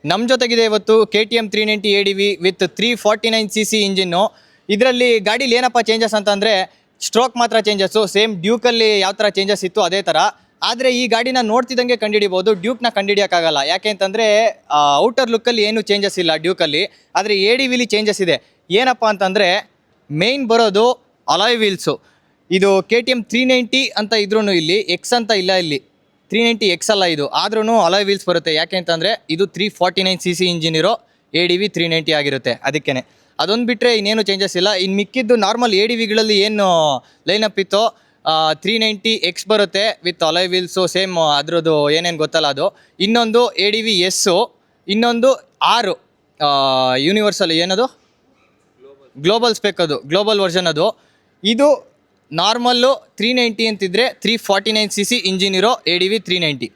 ನಮ್ಮ ಜೊತೆಗಿದೆ ಇವತ್ತು KTM 390 ADV with 349cc engine. ಇದರಲ್ಲಿ ಗಾಡೀಲಿ ಏನಪ್ಪ ಚೇಂಜಸ್ ಅಂತಂದರೆ ಸ್ಟ್ರೋಕ್ ಮಾತ್ರ ಚೇಂಜಸ್ಸು. ಸೇಮ್ ಡ್ಯೂಕಲ್ಲಿ ಯಾವ ಥರ ಚೇಂಜಸ್ ಇತ್ತು ಅದೇ ಥರ. ಆದರೆ ಈ ಗಾಡಿನ ನೋಡ್ತಿದ್ದಂಗೆ ಕಂಡುಹಿಡಿಬೋದು, ಡ್ಯೂಕ್ನ ಕಂಡುಹಿಡಿಯೋಕ್ಕಾಗಲ್ಲ. ಯಾಕೆ ಅಂತಂದರೆ ಔಟರ್ ಲುಕ್ಕಲ್ಲಿ ಏನು ಚೇಂಜಸ್ ಇಲ್ಲ ಡ್ಯೂಕಲ್ಲಿ. ಆದರೆ ADVಲಿ ಚೇಂಜಸ್ ಇದೆ. ಏನಪ್ಪ ಅಂತಂದರೆ ಮೇಯ್ನ್ ಬರೋದು ಅಲಾಯ್ ವೀಲ್ಸು. ಇದು KTM 390 ಅಂತ ಇದ್ರೂ ಇಲ್ಲಿ ಎಕ್ಸ್ ಅಂತ ಇಲ್ಲ, ಇಲ್ಲಿ 390X ಅಲ್ಲ ಇದು, ಆದ್ರೂ ಅಲಾಯ್ ವೀಲ್ಸ್ ಬರುತ್ತೆ. ಯಾಕೆ ಅಂತಂದರೆ ಇದು 349cc ಇಂಜಿನ್ ಇರೋ ADV 390 ಆಗಿರುತ್ತೆ. ಅದಕ್ಕೇ ಅದೊಂದು ಬಿಟ್ಟರೆ ಇನ್ನೇನು ಚೇಂಜಸ್ ಇಲ್ಲ. ಇನ್ನು ಮಿಕ್ಕಿದ್ದು ನಾರ್ಮಲ್ ADVಗಳಲ್ಲಿ ಏನು ಲೈನಪ್ ಇತ್ತೋ 390X ಬರುತ್ತೆ ವಿತ್ ಅಲಾಯ್ ವೀಲ್ಸು, ಸೇಮ್ ಅದ್ರದ್ದು ಏನೇನು ಗೊತ್ತಲ್ಲ ಅದು. ಇನ್ನೊಂದು ADV ಎಸ್ಸು, ಇನ್ನೊಂದು 6 ಯೂನಿವರ್ಸಲ್ ಏನದು ಗ್ಲೋಬಲ್ ಸ್ಪೆಕ್, ಅದು ಗ್ಲೋಬಲ್ ವರ್ಷನ್ ಅದು. ಇದು ನಾರ್ಮಲ್ಲು 390 ಅಂತಿದ್ರೆ 349cc ಇಂಜಿನ್ ಇರೋ ADV 390.